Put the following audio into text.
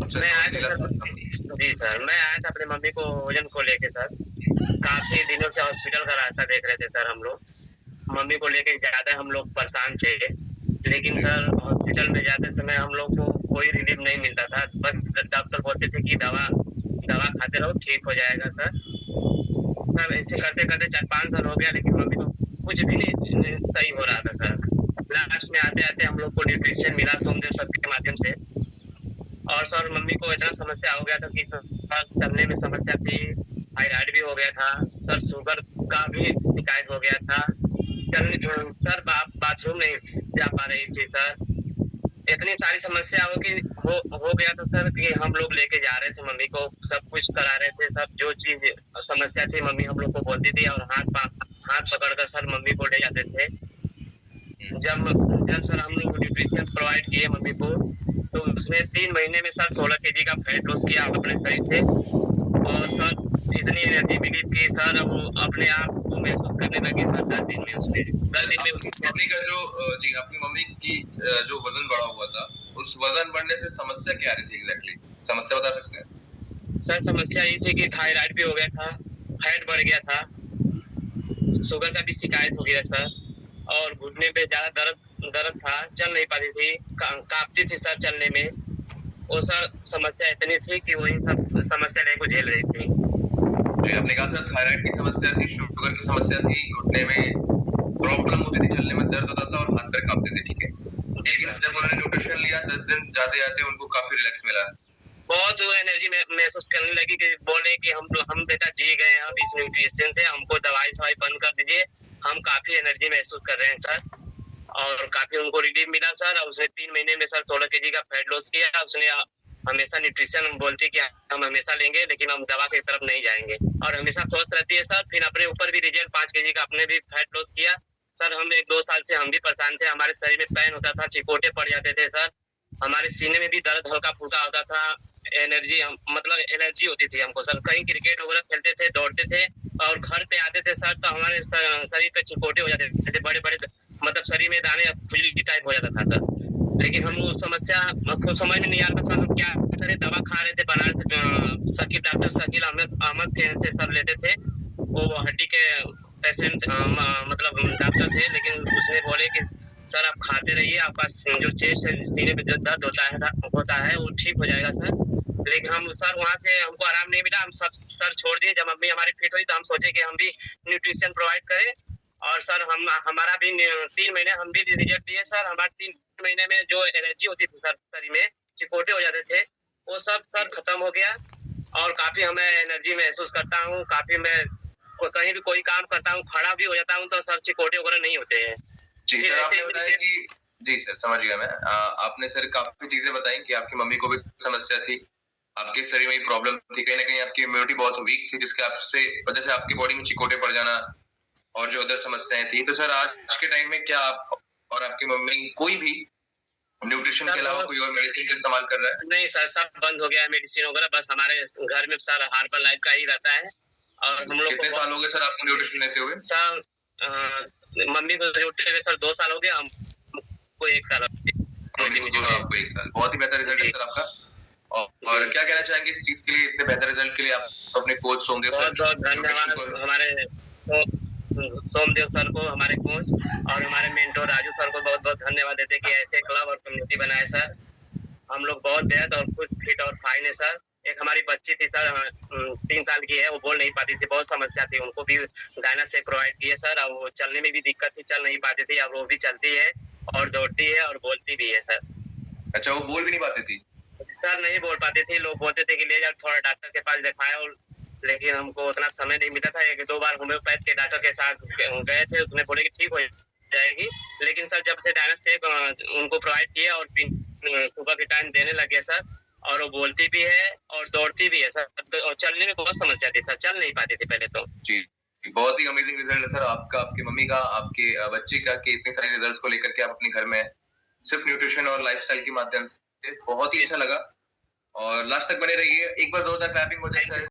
अच्छा मैं समझ आया था गया। सर। जी सर, मैं आया था अपनी मम्मी को वज़न को लेके सर। काफ़ी दिनों से हॉस्पिटल का रास्ता देख रहे थे सर हम लोग। मम्मी को लेके ज़्यादा हम लोग परेशान थे। लेकिन जी, सर हॉस्पिटल में जाते समय हम लोग को कोई रिलीफ़ नहीं मिलता था। बस डॉक्टर बोलते थे कि दवा दवा खाते रहो, ठीक हो जाएगा सर। सर ऐसे करते-करते 4-5 साल हो गया लेकिन मम्मी को कुछ भी नहीं सही हो रहा था सर। लास्ट में आते-आते हम लोग को न्यूट्रिशन मिला सोमदेव सर के माध्यम से। और सर मम्मी को इतना समस्या हो गया था कि सर चलने में समस्या थी, थायराइड भी हो गया था, सर शुगर का भी शिकायत हो गया था। चलने सर बाथरूम नहीं जा पा रही थी सर। इतनी सारी समस्या हो गया था सर कि हम लोग लेके जा रहे थे मम्मी को, सब कुछ करा रहे थे, सब जो चीज़ समस्या थी मम्मी हम लोग को बोलती थी और हाथ पकड़ कर सर मम्मी को ले जाते थे। जब जब सर हम लोग न्यूट्रिशन प्रोवाइड किए मम्मी को, तो उसने 3 महीने में सर 16 केजी का फैट लॉस किया अपने शरीर से और सर इतनी एनर्जी मिली कि सर वो अपने आप को महसूस करने लगे सर 10 दिन में उसने 10 दिन में आपकी उसने मम्मी का जो जी आपकी मम्मी की जो वजन बढ़ा हुआ था, उस वजन बढ़ने से समस्या क्या आ रही थी एग्जैक्टली? समस्या बता सकते हैं? सर समस्या ये थी कि थायराइड भी हो गया था, फैट बढ़ गया था, शुगर का भी शिकायत हो गया सर और घुटने पे ज़्यादा दर्द दर्द था, चल नहीं पाती थी, काँपती थी सर चलने में। वो सर समस्या इतनी थी कि वही सब समस्या लेके झेल रही थी। जी, आपने कहा था थायराइड की समस्या थी, शुगर की समस्या थी, घुटने में प्रॉब्लम होती थी, चलने में दर्द होता था और हाथ-पैर काँपते थे, ठीक है। जी लेकिन सर। जब उन्होंने न्यूट्रिशन लिया 10 दिन जाते-जाते उनको काफ़ी रिलैक्स मिला। बहुत एनर्जी महसूस करने लगी कि बोले कि हम बेटा जी गए हैं अब इस न्यूट्रिशन से, हमको दवाई-शवाई बंद कर दीजिए। हम काफ़ी एनर्जी महसूस कर रहे हैं सर और काफ़ी उनको रिलीफ मिला सर और उसने 3 महीने में सर 16 केजी का फैट लॉस किया। उसने हमेशा न्यूट्रिशन बोलती है कि हम हमेशा लेंगे लेकिन हम दवा की तरफ नहीं जाएँगे और हमेशा स्वस्थ रहती है सर। फिर अपने ऊपर भी रिजल्ट 5 केजी का अपने भी फैट लॉस किया। सर हम 1-2 साल से हम भी परेशान थे, हमारे शरीर में पेन होता था, चिकोटे पड़ जाते थे सर। हमारे सीने में भी दर्द हल्का-फुल्का होता था। एनर्जी हम मतलब एलर्जी होती थी हमको सर। कहीं क्रिकेट वगैरह खेलते थे, दौड़ते थे और घर पे आते थे सर तो हमारे शरीर पे चिकोटे हो जाते थे बड़े-बड़े मतलब शरीर में दाने खुजली टाइप हो जाता था सर। लेकिन हम वो समस्या हमको समझ में नहीं आता सर हम क्या करें? दवा खा रहे थे बनारस शकील डॉक्टर शकील अहमद अहमद के से सर लेते थे। वो हड्डी के पेशेंट मतलब डॉक्टर थे लेकिन उसने बोले कि सर आप खाते रहिए, आपका जो चेस्ट है, सीने में जो दर्द होता है वो ठीक हो जाएगा सर। लेकिन हम सर वहाँ से हमको आराम नहीं मिला, हम सब सर छोड़ दिए। जब मम्मी हमारी फिट हुई तो हम सोचे कि हम भी न्यूट्रिशन प्रोवाइड करें और सर हम हमारा भी 3 महीने हम भी रिजल्ट दिए सर। हमारे 3 महीने में जो एनर्जी होती थी सर शरीर में, चिकोटे हो जाते थे, वो सब सर खत्म हो गया और काफ़ी हमें एनर्जी महसूस करता हूँ, काफ़ी मैं कहीं भी कोई काम करता हूँ, खड़ा भी हो जाता हूँ तो सर चिकोटे वगैरह नहीं होते हैं। जी, फिर सर ऐसे आपने ही बताया कि जी सर, समझ गया मैं। आपने सर काफ़ी चीज़ें बताई कि आपकी मम्मी को भी समस्या थी, आपके शरीर में प्रॉब्लम थी, कहीं न कहीं आपकी इम्यूनिटी बहुत वीक थी जिसके आपसे वजह से आपकी बॉडी में चिकोटे पड़ जाना और जो अदर समस्याएँ थी। तो सर आज के टाइम में क्या आप और आपकी मम्मी कोई भी न्यूट्रिशन के सर अलावा बहुत कोई और मेडिसिन का इस्तेमाल कर रहा है? नहीं सर, सब बंद हो गया है मेडिसिन वगैरह, बस हमारे घर में सर हर्बल लाइफ का ही रहता है और जी, हम लोग को कितने साल हो गए सर आपको न्यूट्रिशन लेते हुए? सर मम्मी को उठे हुए सर 2 साल हो गया, हमको 1 साल मम्मी को 2 और आपको 1 साल। बहुत ही बेहतर रिज़ल्ट है जी, सर आपका। और जी। क्या कहना चाहेंगे इस चीज़ के लिए, इतने बेहतर रिज़ल्ट के लिए आप अपने कोच सोमदेव सर बहुत-बहुत न्यूट्रिशन धन्यवाद को हमारे को सोमदेव सर को, हमारे कोच और हमारे मेंटर राजू सर को बहुत-बहुत धन्यवाद देते हैं कि ऐसे क्लब और कम्युनिटी बनाए सर। हम लोग बहुत बेहद और खुद फिट और फाइन है सर। एक हमारी बच्ची थी सर 3 साल की है, वो बोल नहीं पाती थी, बहुत समस्या थी, उनको भी गाना शेक प्रोवाइड किए सर और वो चलने में भी दिक्कत थी, चल नहीं पाती थी, अब वो भी चलती है और दौड़ती है और बोलती भी है सर। अच्छा वो बोल भी नहीं पाती थी? सर नहीं बोल पाती थी, लोग बोलते थे कि ले जाओ थोड़ा डॉक्टर के पास दिखाओ, लेकिन हमको उतना समय नहीं मिला था। 1-2 बार होम्योपैथ के डॉक्टर के साथ गए थे, उसने बोले कि ठीक हो जाएगी। लेकिन सर जब से डायना शेक उनको प्रोवाइड किया और फिर सुबह के टाइम देने लगे सर और वो बोलती भी है और दौड़ती भी है सर और चलने में बहुत समस्या थी सर, चल नहीं पाती थी पहले तो। जी, बहुत ही अमेज़िंग रिज़ल्ट है सर आपका, आपकी मम्मी का, आपके बच्चे का कि इतने सारे रिज़ल्ट्स को लेकर के आप अपने घर में सिर्फ़ न्यूट्रिशन और लाइफ़स्टाइल के माध्यम से बहुत ही अच्छा लगा और लास्ट तक बने रहिए। एक बार ज़ोरदार क्लैपिंग हो जाए सर